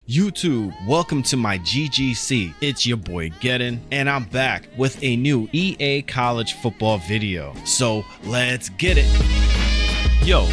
YouTube, welcome to my GGC. It's your boy Geddon, and I'm back with a new EA college football video. So let's get it. Yo,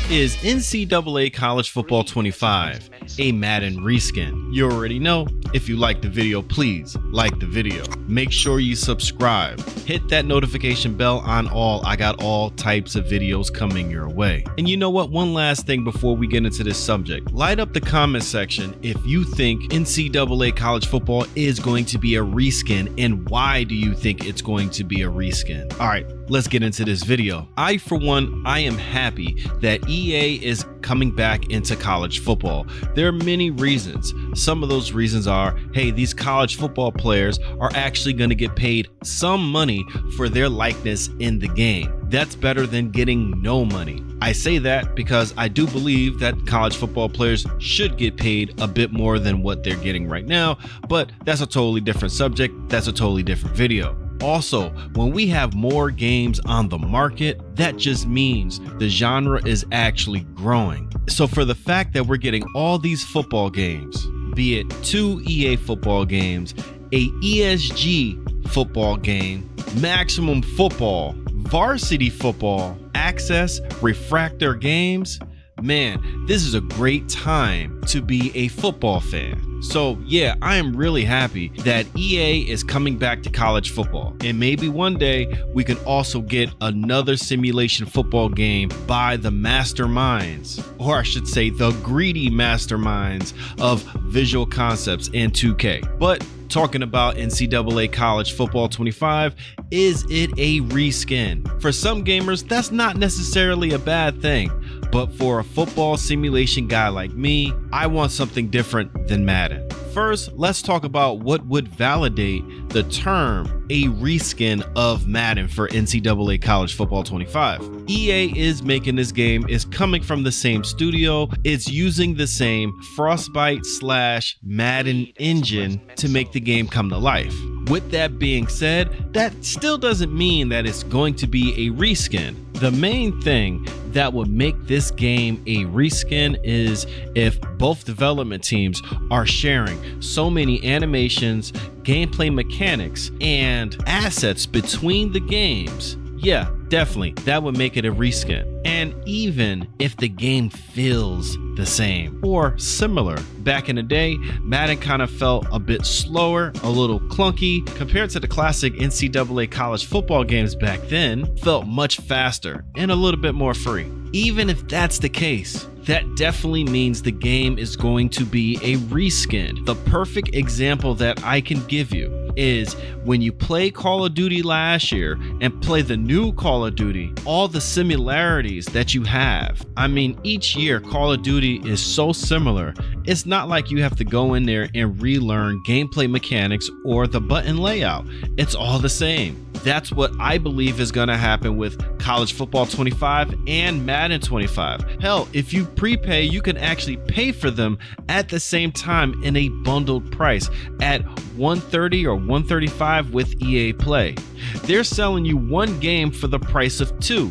is NCAA College Football 25 a Madden reskin? You already know. If you like the video, please like the video. Make sure you subscribe. Hit that notification bell on all. I got all types of videos coming your way. And you know what? One last thing before we get into this subject. Light up the comment section if you think NCAA College Football is going to be a reskin, and why do you think it's going to be a reskin? All right, let's get into this video. For one, I am happy that EA is coming back into college football. There are many reasons. Some of those reasons are, hey, these college football players are actually going to get paid some money for their likeness in the game. That's better than getting no money. I say that because I do believe that college football players should get paid a bit more than what they're getting right now, but that's a totally different subject. That's a totally different video. Also, when we have more games on the market, that just means the genre is actually growing. So for the fact that we're getting all these football games, be it 2 EA football games, a ESG football game, maximum football, varsity football, access, refractor games, man, this is a great time to be a football fan. So yeah, I am really happy that EA is coming back to college football. And maybe one day we can also get another simulation football game by the masterminds, or I should say the greedy masterminds of Visual Concepts and 2K. But talking about NCAA College Football 25, is it a reskin? For some gamers, that's not necessarily a bad thing. But for a football simulation guy like me, I want something different than Madden. First, let's talk about what would validate the term a reskin of Madden for NCAA College Football 25. EA is making this game, is coming from the same studio, it's using the same Frostbite/Madden engine to make the game come to life. With that being said, that still doesn't mean that it's going to be a reskin. The main thing that would make this game a reskin is if both development teams are sharing so many animations, gameplay mechanics, and assets between the games. Yeah, definitely, that would make it a reskin. And even if the game feels the same or similar. Back in the day, Madden kind of felt a bit slower, a little clunky compared to the classic NCAA college football games back then, felt much faster and a little bit more free. Even if that's the case, that definitely means the game is going to be a reskin. The perfect example that I can give you is when you play Call of Duty last year and play the new Call of Duty, all the similarities that you have. I mean, each year Call of Duty is so similar. It's not like you have to go in there and relearn gameplay mechanics or the button layout. It's all the same. That's what I believe is going to happen with College Football 25 and Madden 25. Hell, if you prepay, you can actually pay for them at the same time in a bundled price at $130 or $135 with EA Play. They're selling you one game for the price of two.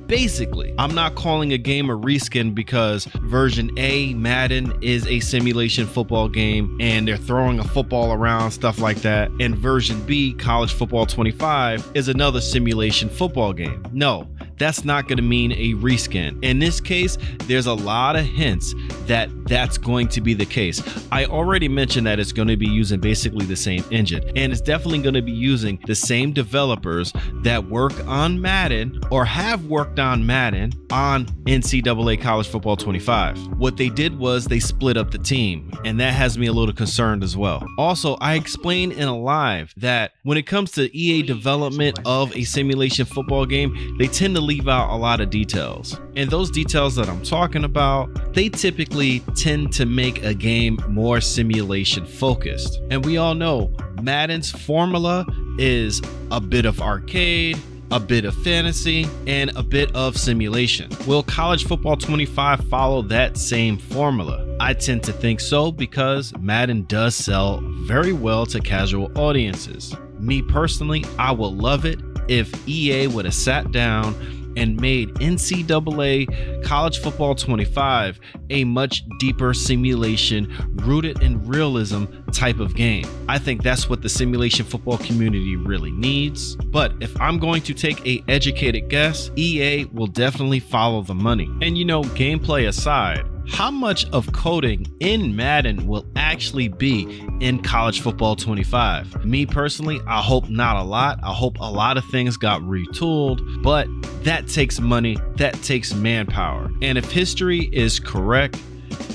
Basically, I'm not calling a game a reskin because version A, Madden, is a simulation football game and they're throwing a football around, stuff like that. And version B, College Football 25, is another simulation football game. No, that's not going to mean a reskin. In this case, there's a lot of hints that that's going to be the case. I already mentioned that it's going to be using basically the same engine, and it's definitely going to be using the same developers that work on Madden or have worked on Madden on NCAA College Football 25. What they did was they split up the team, and that has me a little concerned as well. Also, I explained in a live that when it comes to EA development of a simulation football game, they tend to leave out a lot of details. And those details that I'm talking about, they typically tend to make a game more simulation focused. And we all know Madden's formula is a bit of arcade, a bit of fantasy, and a bit of simulation. Will College Football 25 follow that same formula? I tend to think so because Madden does sell very well to casual audiences. Me personally, I would love it if EA would have sat down and made NCAA College Football 25 a much deeper simulation rooted in realism type of game. I think that's what the simulation football community really needs. But if I'm going to take an educated guess, EA will definitely follow the money. And gameplay aside, how much of coding in Madden will actually be in College Football 25? Me personally, I hope not a lot. I hope a lot of things got retooled, but that takes money, that takes manpower. And if history is correct,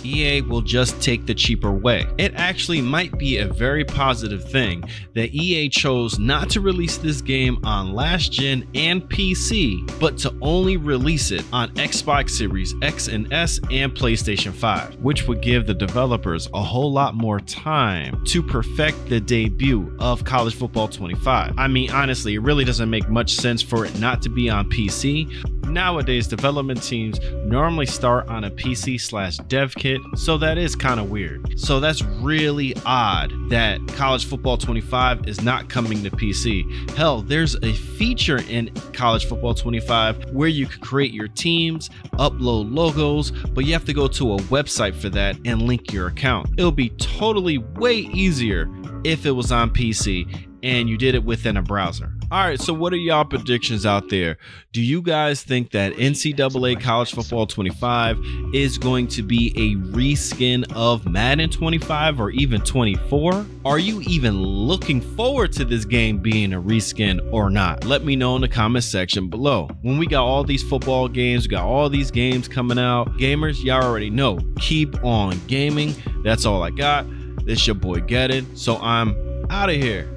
EA will just take the cheaper way. It actually might be a very positive thing that EA chose not to release this game on last gen and PC, but to only release it on Xbox Series X and S and PlayStation 5, which would give the developers a whole lot more time to perfect the debut of College Football 25. I mean, honestly, it really doesn't make much sense for it not to be on PC. Nowadays, development teams normally start on a PC/dev kit, so that is kind of weird. So that's really odd that College Football 25 is not coming to PC. Hell, there's a feature in College Football 25 where you can create your teams, upload logos, but you have to go to a website for that and link your account. It'll be totally way easier if it was on PC and you did it within a browser. All right, so what are y'all predictions out there? Do you guys think that NCAA College Football 25 is going to be a reskin of Madden 25 or even 24? Are you even looking forward to this game being a reskin or not? Let me know in the comment section below. When we got all these football games, we got all these games coming out, gamers, y'all already know, keep on gaming. That's all I got. This your boy Get It, so I'm out of here.